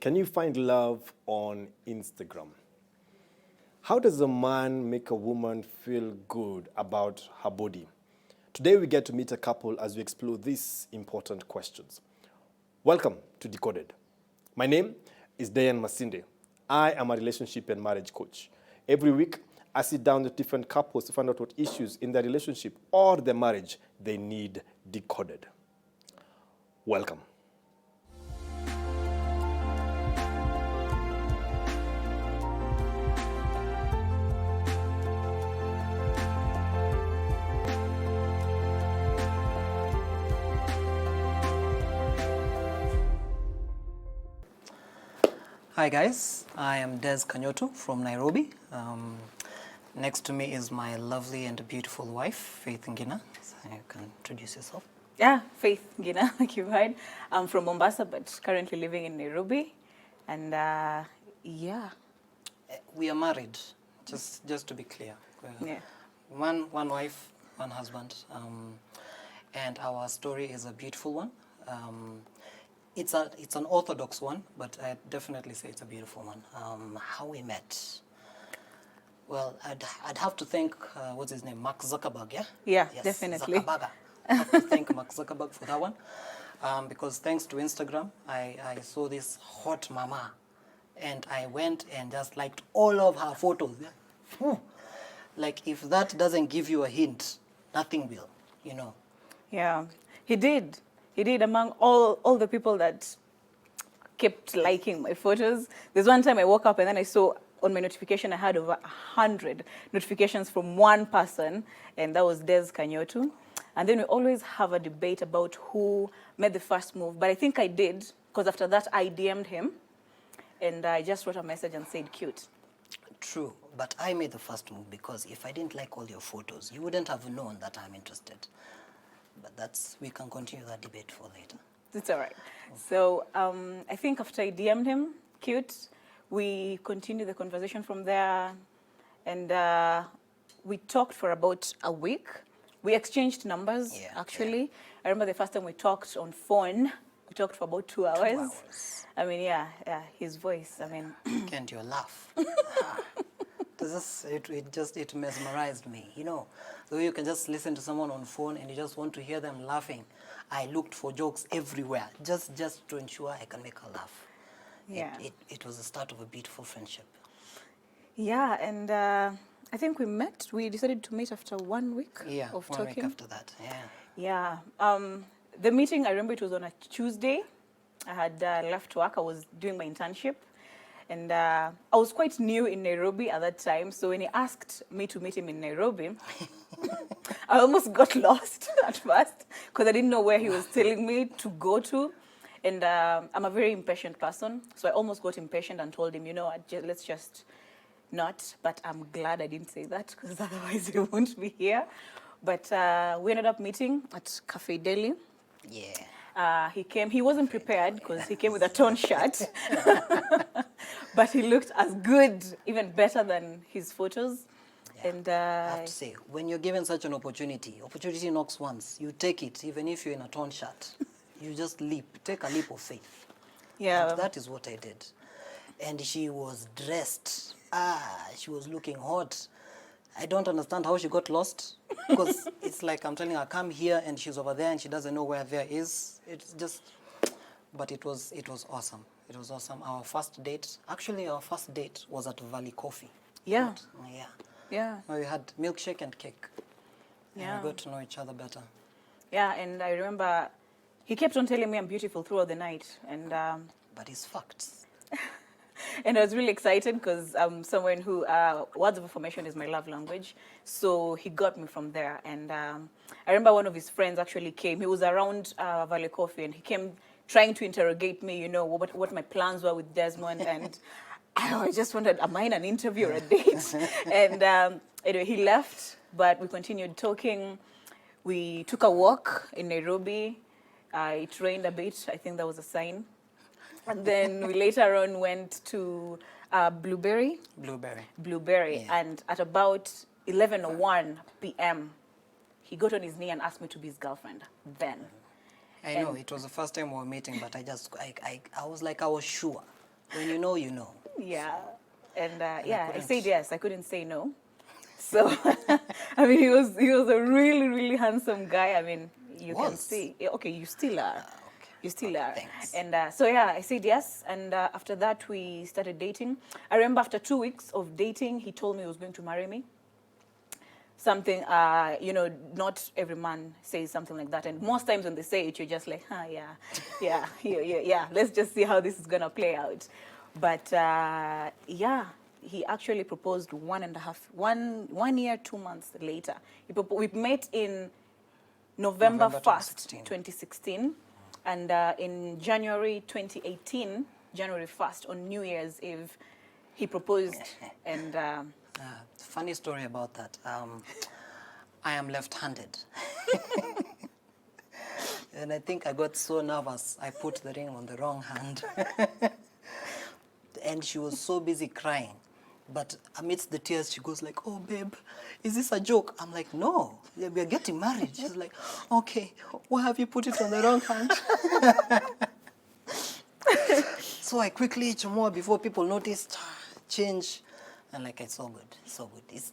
Can you find love on Instagram? How does a man make a woman feel good about her body? Today we get to meet a couple as we explore these important questions. Welcome to Decoded. My name is Dayan Masinde. I am a relationship and marriage coach. Every week, I sit down with different couples to find out what issues in their relationship or their marriage they need decoded. Welcome. Hi guys, I am Des Kanyoto from Nairobi. Next to me is my lovely and beautiful wife, Faith Ngina. So you can introduce yourself. Yeah, Faith Ngina, like you heard. I'm from Mombasa, but currently living in Nairobi. And yeah. We are married, just to be clear. Yeah. One wife, one husband. And our story is a beautiful one. It's an orthodox one, but I definitely say it's a beautiful one. How we met. Well, I'd have to thank, what's his name, Mark Zuckerberg, yeah? Yeah, yes, definitely. Zuckerberg. I have to thank Mark Zuckerberg for that one. Because thanks to Instagram, I saw this hot mama. And I went and just liked all of her photos. Yeah? Like, if that doesn't give you a hint, nothing will, you know. Yeah, he did. He did among all the people that kept liking my photos. There's one time I woke up and then I saw on my notification I had over 100 notifications from one person, and that was Des Kanyoto. And then we always have a debate about who made the first move. But I think I did, because after that I DM'd him and I just wrote a message and said cute. True, but I made the first move because if I didn't like all your photos, you wouldn't have known that I'm interested. But we can continue that debate for later. It's all right. So I think after I DM'd him, cute, we continued the conversation from there. And we talked for about a week. We exchanged numbers, actually. Yeah. I remember the first time we talked on phone, we talked for about 2 hours. 2 hours. I mean, yeah, his voice, I mean. Can't you laugh? It mesmerized me, you know. The way you can just listen to someone on phone and you just want to hear them laughing. I looked for jokes everywhere, just to ensure I can make her laugh. Yeah. It was the start of a beautiful friendship. Yeah, and I think we decided to meet after 1 week of talking. 1 week after that, yeah. Yeah, the meeting, I remember it was on a Tuesday. I had left work, I was doing my internship. And I was quite new in Nairobi at that time, so when he asked me to meet him in Nairobi, I almost got lost at first because I didn't know where he was telling me to go to. And I'm a very impatient person, so I almost got impatient and told him, you know, let's just not. But I'm glad I didn't say that because otherwise he won't be here. But we ended up meeting at Cafe Deli. Yeah. He came, he wasn't prepared because he came with a torn shirt. But he looked as good, even better than his photos. Yeah. And I have to say, when you're given such an opportunity knocks once. You take it, even if you're in a torn shirt. You just take a leap of faith. Yeah. And that is what I did. And she was dressed. She was looking hot. I don't understand how she got lost. Because it's like I'm telling her, come here, and she's over there, and she doesn't know where there is. It's just, but it was awesome. It was awesome. Our first date was at Valley Coffee. Yeah. Yeah. We had milkshake and cake. Yeah. And we got to know each other better. Yeah, and I remember he kept on telling me I'm beautiful throughout the night. And but it's facts. And I was really excited because I'm someone who, words of affirmation is my love language. So he got me from there. And I remember one of his friends actually came. He was around Valley Coffee, and he came trying to interrogate me, you know, what my plans were with Desmond. And I just wondered, am I in an interview or a date? And anyway, he left, but we continued talking. We took a walk in Nairobi. It rained a bit. I think that was a sign. And then we later on went to Blueberry. Yeah. And at about 11:01 p.m., he got on his knee and asked me to be his girlfriend then. I know, it was the first time we were meeting, but I was like, I was sure When you know, you know. Yeah. And I couldn't. said yes. I couldn't say no. So, I mean, he was a really, really handsome guy. I mean, you can Was? see. Yeah, okay, you still are. Okay. You still Okay, are. thanks. And so, yeah, I said yes. And after that, we started dating. I remember after 2 weeks of dating, he told me he was going to marry me. Something, you know, not every man says something like that. And most times when they say it, you're just like, yeah, let's just see how this is going to play out. But yeah, he actually proposed 1 year, 2 months later. We met in November 1st, 2016. And in January 2018, January 1st, on New Year's Eve, he proposed. And Funny story about that. I am left-handed. And I think I got so nervous, I put the ring on the wrong hand. And she was so busy crying. But amidst the tears, she goes like, oh, babe, is this a joke? I'm like, no, we are getting married. She's like, okay, why have you put it on the wrong hand? So I quickly, more before people noticed, change. And like, it's so good, so good. It's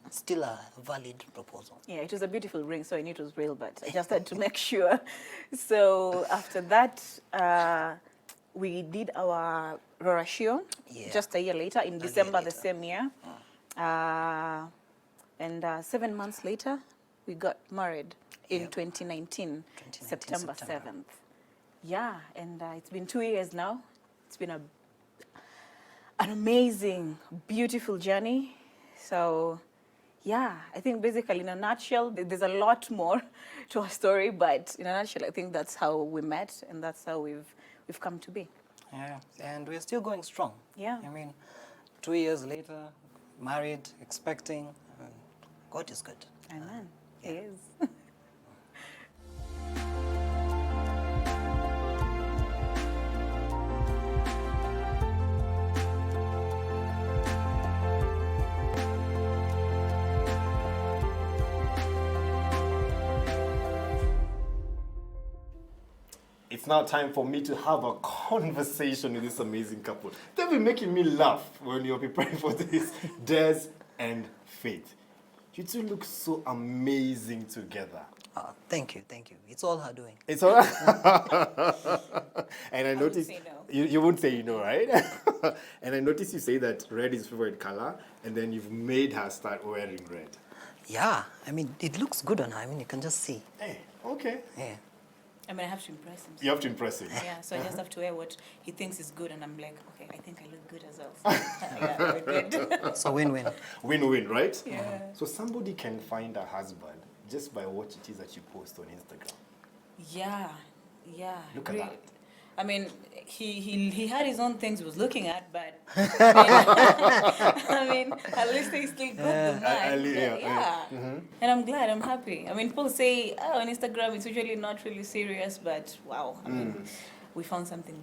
still a valid proposal. yeah, it was a beautiful ring, so I knew it was real, but I just had to make sure. So after that, we did our Rorashio just a year later, in December the same year. And 7 months later, we got married in 2019, September 7th. Yeah, and it's been 2 years now. It's been an amazing, beautiful journey. So, yeah, I think basically in a nutshell, there's a lot more to our story, but in a nutshell, I think that's how we met and that's how we've come to be. Yeah, and we're still going strong. Yeah. I mean, 2 years later, married, expecting. God is good. Amen. He is. It's now time for me to have a conversation with this amazing couple. They've been making me laugh when you're preparing for this. Des and Faith. You two look so amazing together. Thank you, thank you. It's all her doing. It's all right. And I would noticed say no. you won't say you know, right? And I noticed you say that red is favorite color, and then you've made her start wearing red. Yeah, I mean, it looks good on her. I mean, you can just see. Hey, okay. Yeah. I mean, I have to impress him. You have to impress him. Yeah, so I just have to wear what he thinks is good, and I'm like, okay, I think I look good as well. So, yeah, we're good. So win-win. Win-win, right? Yeah. So somebody can find a husband just by what it is that you post on Instagram. Yeah. Look at that. I mean, he had his own things he was looking at, but I mean, at least he still got the mind. And I'm glad, I'm happy. I mean, people say, oh, on Instagram it's usually not really serious, but wow, I mean, we found something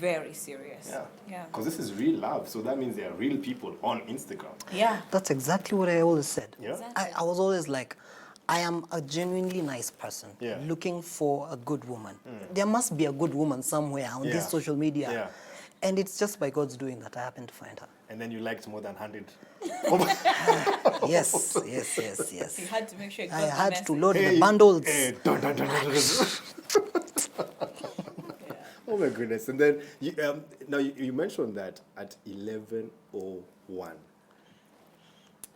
very serious. Yeah. Because this is real love, so that means there are real people on Instagram. Yeah. That's exactly what I always said. Yeah. Exactly. I was always like, I am a genuinely nice person looking for a good woman. There must be a good woman somewhere on this social media. Yeah. And it's just by God's doing that I happened to find her. And then you liked more than 100. Yes. You had to make sure you got I the had to message. load the bundles. Dun, dun, dun, dun, dun, dun. Oh my goodness. And then you mentioned that at 11:01.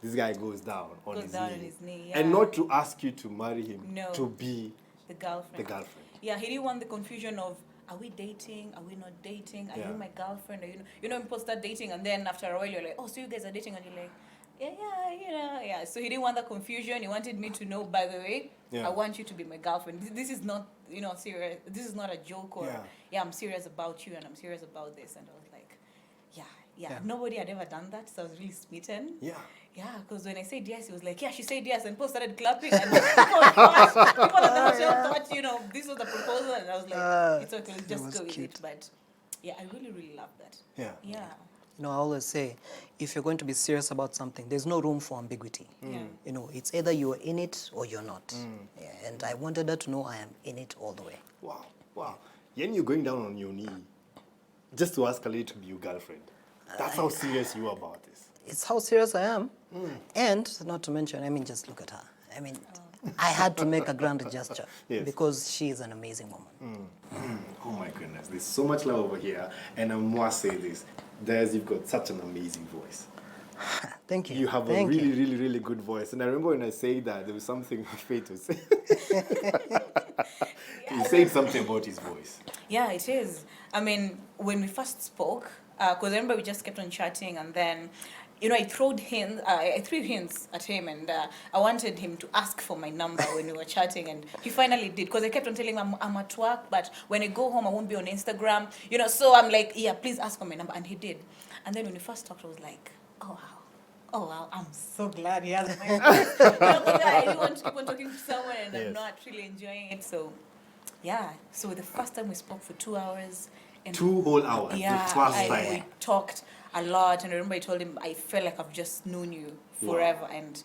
This guy goes down on his knee. Yeah. And not to ask you to marry him, No. to be The girlfriend. Yeah, he didn't want the confusion of, are we dating? Are we not dating? Are you my girlfriend? Are you know, people start dating and then after a while you're like, oh, so you guys are dating? And you're like, yeah. So he didn't want that confusion. He wanted me to know, by the way, I want you to be my girlfriend. This is not, serious. This is not a joke or, I'm serious about you and I'm serious about this. And I was like, yeah. Nobody had ever done that, so I was really smitten. Yeah, because when I said yes, he was like, she said yes, and people started clapping, and people thought, this was the proposal, and I was like, it's okay, let's just go with it. But yeah, I really, really love that. Yeah. I always say, if you're going to be serious about something, there's no room for ambiguity. It's either you're in it or you're not. And I wanted her to know I am in it all the way. Wow. When you're going down on your knee, just to ask Ali to be your girlfriend. That's how serious you are about this. It's how serious I am. And not to mention, I mean, just look at her. I mean, I had to make a grand gesture Yes. because she is an amazing woman. Oh my goodness, there's so much love over here. And I must say this, Des, you've got such an amazing voice. Thank you. You have Thank a really, you. really, really good voice. And I remember when I say that, there was something Faith was saying. He said something about his voice. Yeah, it is. I mean, when we first spoke, because I remember we just kept on chatting, and then, I threw hints at him, and I wanted him to ask for my number when we were chatting, and he finally did. Because I kept on telling him I'm at work, but when I go home, I won't be on Instagram. So I'm like, yeah, please ask for my number, and he did. And then when we first talked, I was like, oh wow, I'm so glad he has my number. Because I really want to keep on talking to someone, and Yes. I'm not really enjoying it. So, yeah. So the first time we spoke for 2 hours. And 2 whole hours, yeah, the first time. we talked a lot, and I remember I told him I felt like I've just known you forever. And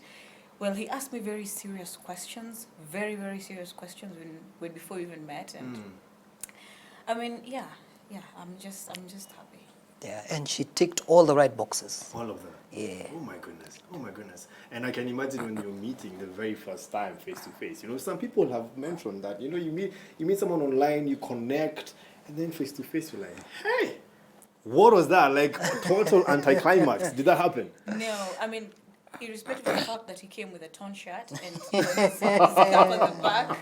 well, he asked me very serious questions, very, very serious questions when before we even met. And I mean, yeah, I'm just happy. Yeah, and she ticked all the right boxes. All of them. Yeah. Oh my goodness. And I can imagine when you're meeting the very first time face to face. Some people have mentioned that, you meet someone online, you connect, and then face to face you're like, hey, what was that? Like a total anticlimax. Did that happen? No, I mean, irrespective of the fact that he came with a torn shirt and his cap on the back,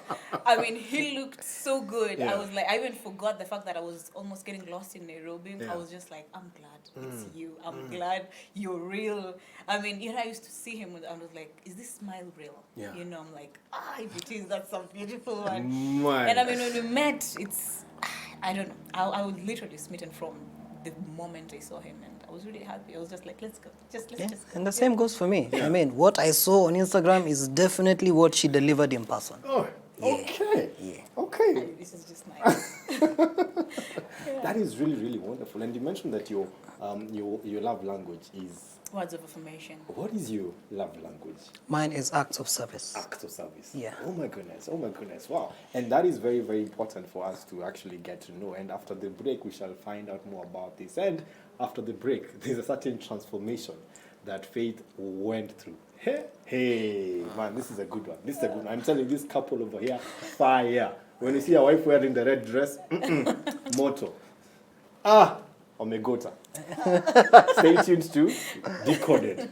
I mean, he looked so good. Yeah. I was like, I even forgot the fact that I was almost getting lost in Nairobi. Yeah. I was just like, I'm glad it's you. I'm glad you're real. I mean, I used to see him and I was like, is this smile real? Yeah. I'm like, if it is, that's a beautiful one. Man. And I mean, when we met, I don't know. I was literally smitten from the moment I saw him, and I was really happy. I was just like, let's go. Let's Yeah. just go. And the same goes for me. I mean, what I saw on Instagram is definitely what she delivered in person. Oh, okay. Yeah. Okay. This is just nice. That is really, really wonderful. And you mentioned that your love language is... Words of affirmation. What is your love language? Mine is acts of service. Acts of service. Yeah. Oh my goodness. Wow. And that is very, very important for us to actually get to know. And after the break, we shall find out more about this. And after the break, there's a certain transformation that Faith went through. Hey, man, this is a good one. I'm telling you, this couple over here, fire. When you see your wife wearing the red dress, motto. Omegota. Stay tuned to Decoded.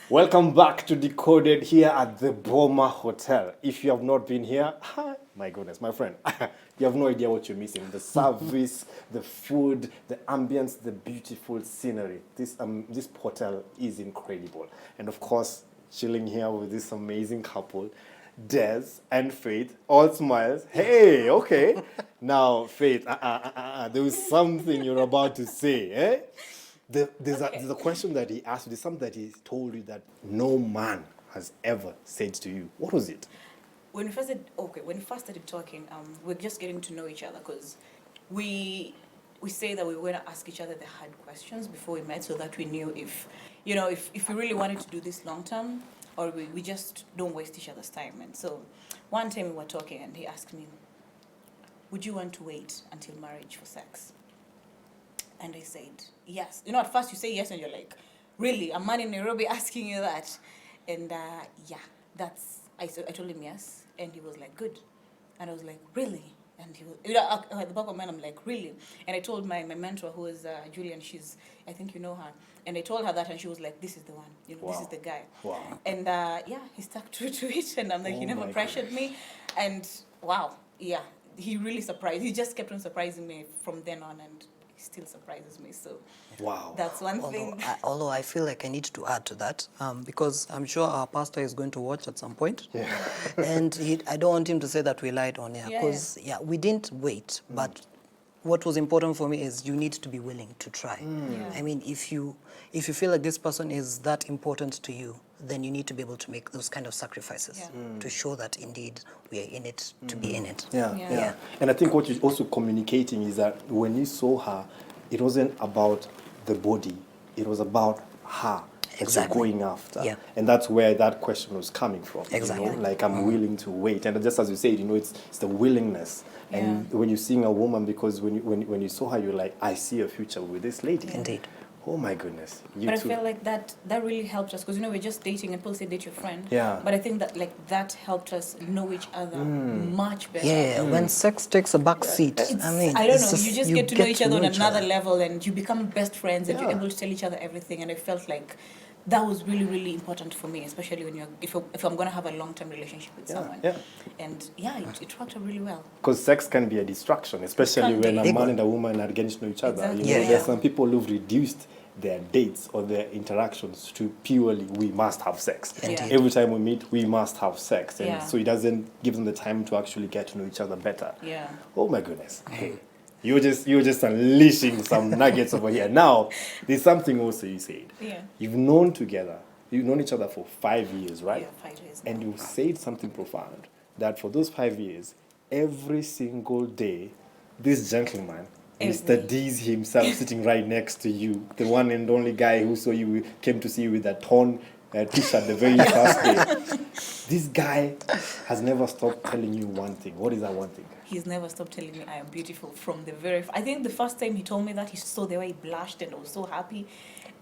Welcome back to Decoded here at the Boma Hotel. If you have not been here, my goodness, my friend, you have no idea what you're missing. The service, the food, the ambience, the beautiful scenery. This hotel is incredible. And of course, chilling here with this amazing couple, Des and Faith, all smiles. Hey, okay. Now, Faith, there was something you're about to say, eh? There's a question that he asked you. There's something that he told you that no man has ever said to you. What was it? When we first started talking, we're just getting to know each other because we say that we were going to ask each other the hard questions before we met so that we knew if we really wanted to do this long term or we just don't waste each other's time. And so one time we were talking and he asked me, would you want to wait until marriage for sex? And I said, yes. At first you say yes and you're like, really? A man in Nairobi asking you that? And I told him yes. And he was like, good. And I was like, really? And he was, at the back of my mind, I'm like, really? And I told my mentor, who is Julian, I think you know her. And I told her that and she was like, this is the one. Wow. This is the guy. Wow. And he stuck true to it. And I'm like, he never my pressured me. And wow, yeah, he really surprised. He just kept on surprising me from then on. And he still surprises me. So Wow. that's one thing. Although I feel like I need to add to that, because I'm sure our pastor is going to watch at some point. Yeah. And I don't want him to say that we lied on air, Yeah, because we didn't wait, but what was important for me is you need to be willing to try. Yeah. I mean, if you feel like this person is that important to you, then you need to be able to make those kind of sacrifices to show that indeed we are in it to be in it. Yeah. And I think what you're also communicating is that when you saw her, it wasn't about the body, it was about her. Exactly. You're going after. Yeah. And that's where that question was coming from. Exactly. You know? Like, I'm willing to wait. And just as you said, you know, it's the willingness. And when you're seeing a woman, because when you saw her, you're like, I see a future with this lady. Indeed. Oh my goodness. You But too. I feel like that really helped us, because you know we're just dating and people say date your friend. Yeah. But I think that like that helped us know each other much better. Yeah, when sex takes a back seat, It's, I mean, I don't it's know. You just get to know each other on another other. level, and you become best friends, and you're Yeah. able to tell each other everything. And I felt like that was really, really important for me, especially when if I'm gonna have a long-term relationship with someone. Yeah. And it worked out really well. Because sex can be a distraction, especially can when be. a Big man one. and a woman are getting to know each other. Exactly. You know, Yeah. there's some people who've reduced their dates or their interactions to purely we must have sex. Indeed. Every time we meet, we must have sex. And Yeah. so it doesn't give them the time to actually get to know each other better. Yeah. Oh my goodness. Hey. You're just unleashing some nuggets over here. Now, there's something also you said. Yeah. You've known each other for 5 years, right? Yeah, 5 years. And you said something profound, that for those 5 years, every single day, this gentleman, Mr. D's himself, sitting right next to you, the one and only guy who came to see you with that torn t-shirt the very first day. This guy has never stopped telling you one thing. What is that one thing? He's never stopped telling me I am beautiful from the very. I think the first time he told me that, he saw the way he blushed and I was so happy,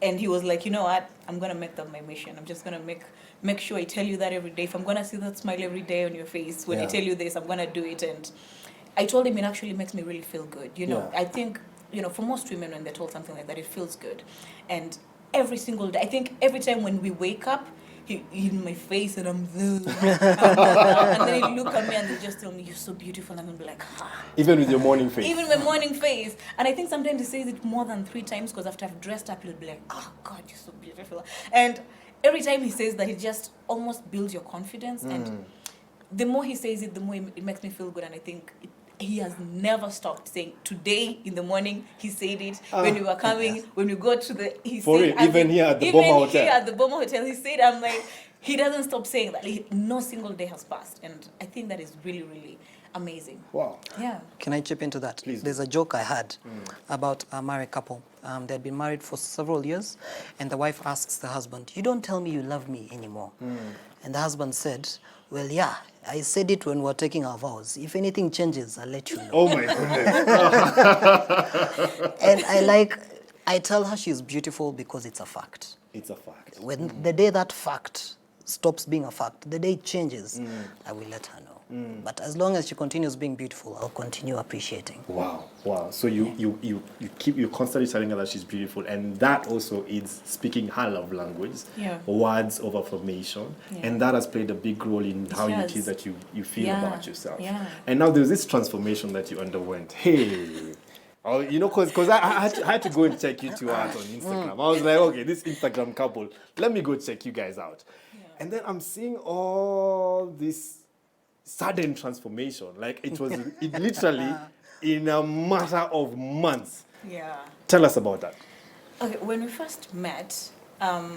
and he was like, you know what? I'm gonna make that my mission. I'm just gonna make sure I tell you that every day. If I'm gonna see that smile every day on your face when I tell you this, I'm gonna do it. And I told him it actually makes me really feel good. You know, I think for most women when they're told something like that, it feels good, and every single day. I think every time when we wake up, he in my face and I'm and then he look at me and they just tell me you're so beautiful, and I'm be like, Even with your morning face. even my morning face. And I think sometimes he says it more than 3 times, because after I've dressed up, he'll be like, oh God, you're so beautiful. And every time he says that, it just almost builds your confidence. And the more he says it, the more it makes me feel good. And I think he has never stopped saying. Today in the morning he said it, when we were coming, when we got to the, he For said, real, even here at the Boma Hotel. here at the Boma Hotel, he said, I'm like, he doesn't stop saying that. No single day has passed, and I think that is really, really amazing. Wow. Yeah. Can I chip into that? Please do. There's a joke I had about a married couple. They'd been married for several years, and the wife asks the husband, "You don't tell me you love me anymore." And the husband said, "Well, yeah, I said it when we were taking our vows. If anything changes, I'll let you know." Oh my goodness. And I tell her she's beautiful because it's a fact. It's a fact. When the day that fact stops being a fact, the day it changes, I will let her know. But as long as she continues being beautiful, I'll continue appreciating. Wow. So you constantly telling her that she's beautiful, and that also is speaking her love language, words of affirmation, and that has played a big role in how it is that you feel about yourself. Yeah. And now there's this transformation that you underwent. Hey. Oh, because I had to go and check you two out on Instagram. I was like, okay, this Instagram couple, let me go check you guys out. And then I'm seeing all this sudden transformation. Like it literally in a matter of months. Yeah. Tell us about that. Okay, when we first met, of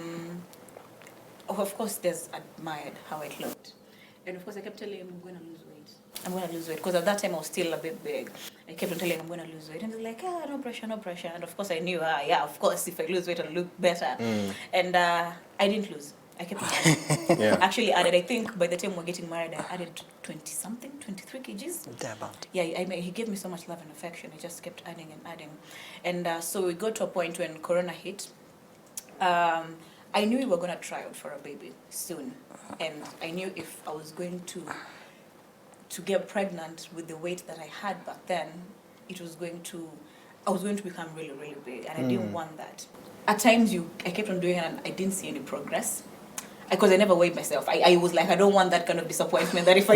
course, there's admired how it looked. And of course, I kept telling him, I'm going to lose weight. I'm going to lose weight. Because at that time, I was still a bit big. I kept on telling him, I'm going to lose weight. And he's like, no pressure, no pressure. And of course, I knew, of course, if I lose weight, I'll look better. And I didn't lose. I kept on adding. Actually added, I think by the time we're getting married, I added 20-something, 23 kgs. Thereabout. Yeah, he gave me so much love and affection. I just kept adding and adding. And so we got to a point when Corona hit. I knew we were going to try out for a baby soon. And I knew if I was going to get pregnant with the weight that I had back then, I was going to become really, really big. And I didn't want that. At times, I kept on doing it and I didn't see any progress. because I never weighed myself. I was like, I don't want that kind of disappointment that if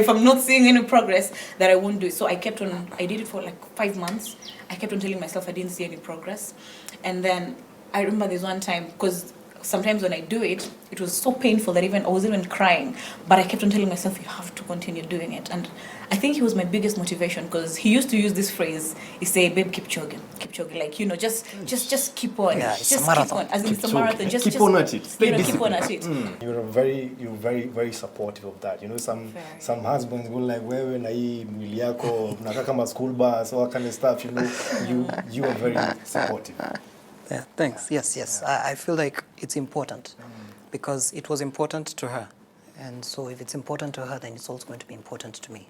I'm not seeing any progress, that I won't do it. So I kept on, I did it for like 5 months. I kept on telling myself I didn't see any progress. And then I remember there's one time, because sometimes when I do it, it was so painful that I was even crying. But I kept on telling myself, you have to continue doing it. And I think he was my biggest motivation, because he used to use this phrase. He said, babe, keep chugging, like, just keep on. Yeah, it's a just marathon. keep on. As in, it's a Keep marathon. chugging. Just Keep on at it. Stay keep on at it. You're very supportive of that. You know, some husbands go like, wewe na hii mwili yako unakaa kama school bus, all kind of stuff. You know, you are very supportive. Yeah, thanks. Yes. I feel like it's important because it was important to her. And so if it's important to her, then it's also going to be important to me.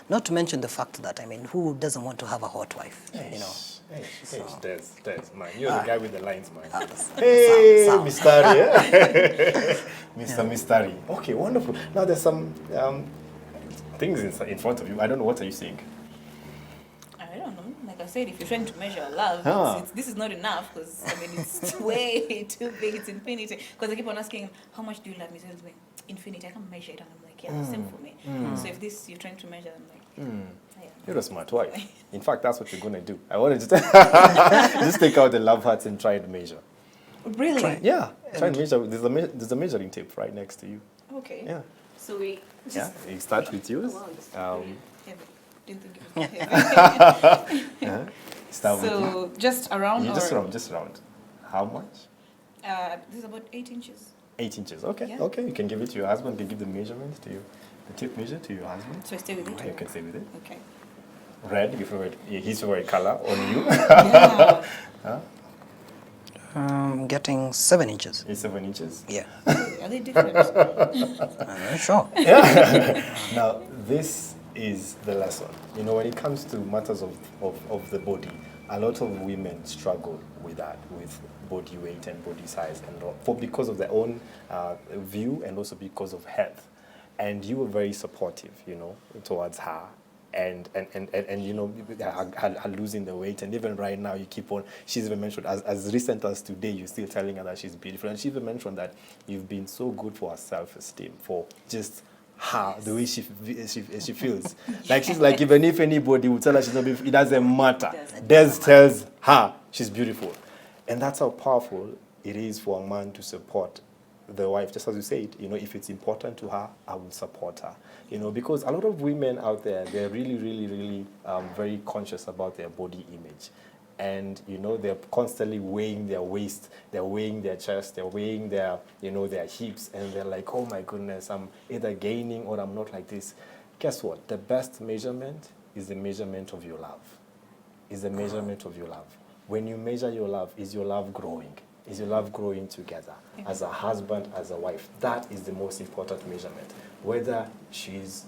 Not to mention the fact that, I mean, who doesn't want to have a hot wife, you know? Des, man. You're the guy with the lines, man. Sam. Mistari, Mr. Mistari. Okay, wonderful. Now there's some things in front of you. I don't know, what are you saying? I don't know. Like I said, if you're trying to measure love, this is not enough, because I mean it's way too big. It's infinity. Because I keep on asking him, how much do you love me? So he's like, infinity. I can't measure it, and I'm like, yeah, same for me. So if this you're trying to measure, I'm like, yeah. You're a smart wife. In fact, that's what you're gonna do. I want to just take out the love hearts and try and measure. Really? Try and measure. There's a measuring tape right next to you. Okay. Yeah. So we just. Yeah. You start with yours. Oh, wow, heavy. Didn't think it was heavy. Start with you. So just around. You or, just round. How much? This is about 8 inches. 8 inches. Okay. Yeah. Okay. You can give it to your husband. You can give the measurement to you, the tape measure to your husband. So I stay with it. You can stay with it. Okay. Red, his favorite color on you. Yeah. Getting 7 inches. It's 7 inches. Yeah. Are they different? Sure. Now, this is the lesson. You know, when it comes to matters of the body, a lot of women struggle with that, with body weight and body size, and all, because of their own view and also because of health. And you were very supportive, you know, towards her. And you know, her losing the weight, and even right now you keep on. She's even mentioned as recent as today, you're still telling her that she's beautiful, and she even mentioned that you've been so good for her self-esteem, for just her, the way she feels. Like she's like, even if anybody would tell her she's not beautiful, it doesn't matter. Des tells her she's beautiful, and that's how powerful it is for a man to support the wife. Just as you said, you know, if it's important to her, I will support her. You know, because a lot of women out there, they're really very conscious about their body image. And, you know, they're constantly weighing their waist, they're weighing their chest, they're weighing their, you know, their hips, and they're like, oh my goodness, I'm either gaining or I'm not like this. Guess what? The best measurement is the measurement of your love. Is the measurement of your love. When you measure your love, is your love growing? Is your love growing together as a husband, as a wife? That is the most important measurement. Whether she's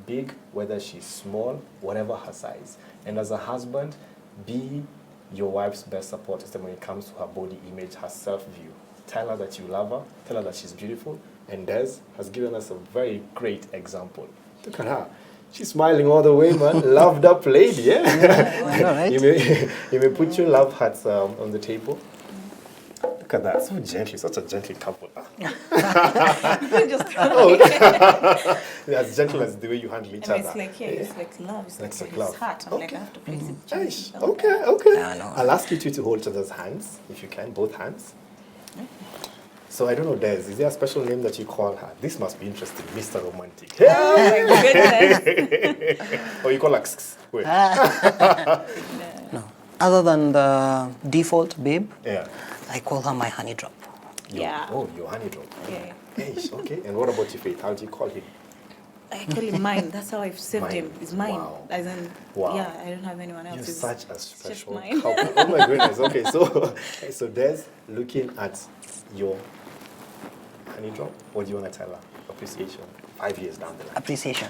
big, whether she's small, whatever her size. And as a husband, be your wife's best support system when it comes to her body image, her self-view. Tell her that you love her, tell her that she's beautiful, and Des has given us a very great example. Look at her. She's smiling all the way, man. Loved up lady, yeah? I know, right? You may put your love hearts on the table. Look at that, so gently, such a gentle couple. As gentle as the way you handle each other. It's like, yeah, it's like love. It's like love. his heart. I'm like, I have to place it. Nice. gently. Okay. Yeah, I know. I'll ask you two to hold each other's hands, if you can, both hands. So I don't know, Des, is there a special name that you call her? This must be interesting, Mr. Romantic. Oh my goodness. Or you call her Wait. No. Other than the default babe, Yeah. I call her my honey drop. Yeah. Oh, your honey drop. Yeah. Hey, okay. And what about your Faith? How do you call him? I call him mine. That's how I've saved him. It's mine. Wow. As in, Wow. yeah, I don't have anyone else. You're It's such a just special mine. couple. Oh my goodness. Okay, so Des, looking at your honey drop, what do you want to tell her? Appreciation. 5 years down the line. Appreciation.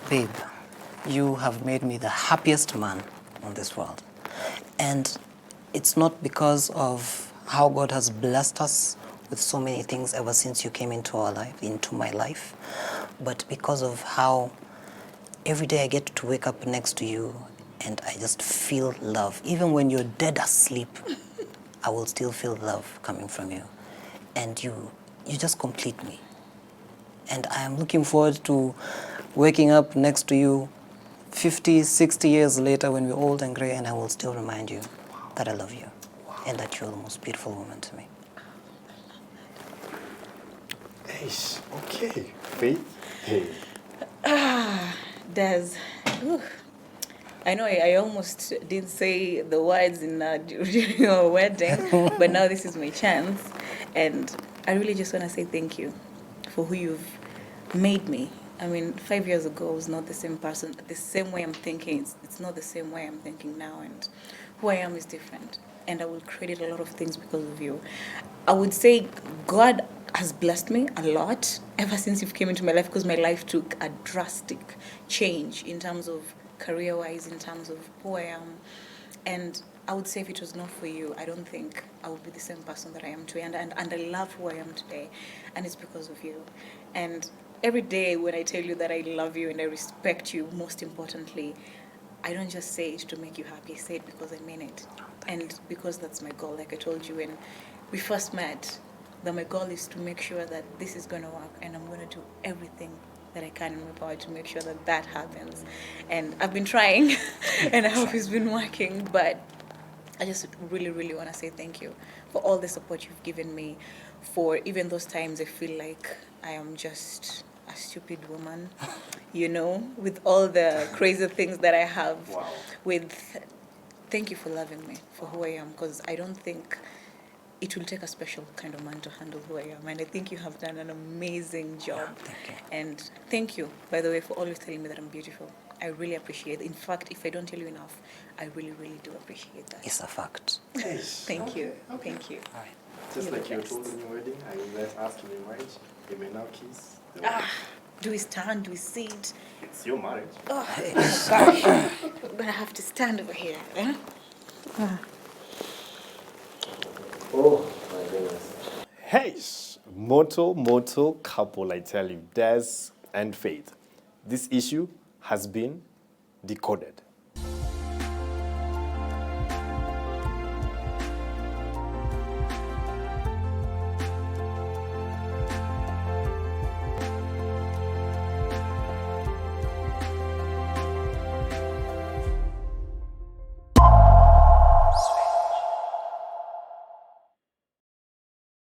Babe, you have made me the happiest man on this world. And it's not because of how God has blessed us with so many things ever since you came into our life, into my life, but because of how every day I get to wake up next to you and I just feel love. Even when you're dead asleep, I will still feel love coming from you. And you just complete me. And I am looking forward to waking up next to you 50, 60 years later when we're old and gray, and I will still remind you that I love you and that you're the most beautiful woman to me. Eish, okay. Faith? Hey. Des, whew. I know I almost didn't say the words in during your wedding, but now this is my chance. And I really just want to say thank you for who you've made me. I mean, 5 years ago, I was not the same person. The same way I'm thinking, it's not the same way I'm thinking now. And who I am is different. And I will credit a lot of things because of you. I would say God has blessed me a lot ever since you've came into my life, because my life took a drastic change in terms of career-wise, in terms of who I am. And I would say if it was not for you, I don't think I would be the same person that I am today. And I love who I am today. And it's because of you. And every day when I tell you that I love you and I respect you, most importantly, I don't just say it to make you happy. I say it because I mean it. And because that's my goal. Like I told you when we first met, that my goal is to make sure that this is going to work, and I'm going to do everything that I can in my power to make sure that that happens. And I've been trying, and I hope it's been working, but I just really, really want to say thank you for all the support you've given me, for even those times I feel like I am just a stupid woman, you know, with all the crazy things that I have. Wow. Thank you for loving me for who I am, because I don't think it will take a special kind of man to handle who I am. And I think you have done an amazing job. Thank you. And thank you, by the way, for always telling me that I'm beautiful. I really appreciate it. In fact, if I don't tell you enough, I really, really do appreciate that. It's a fact. Thank you. Thank you. All right. Just You're like the you best. told in your wedding, I will let ask in your marriage. You may now kiss. Do we stand? Do we sit? It's your marriage. Oh, gosh. I'm going to have to stand over here. Eh? Oh my goodness. Hey, moto couple, I tell you, Des and Faith. This issue has been decoded.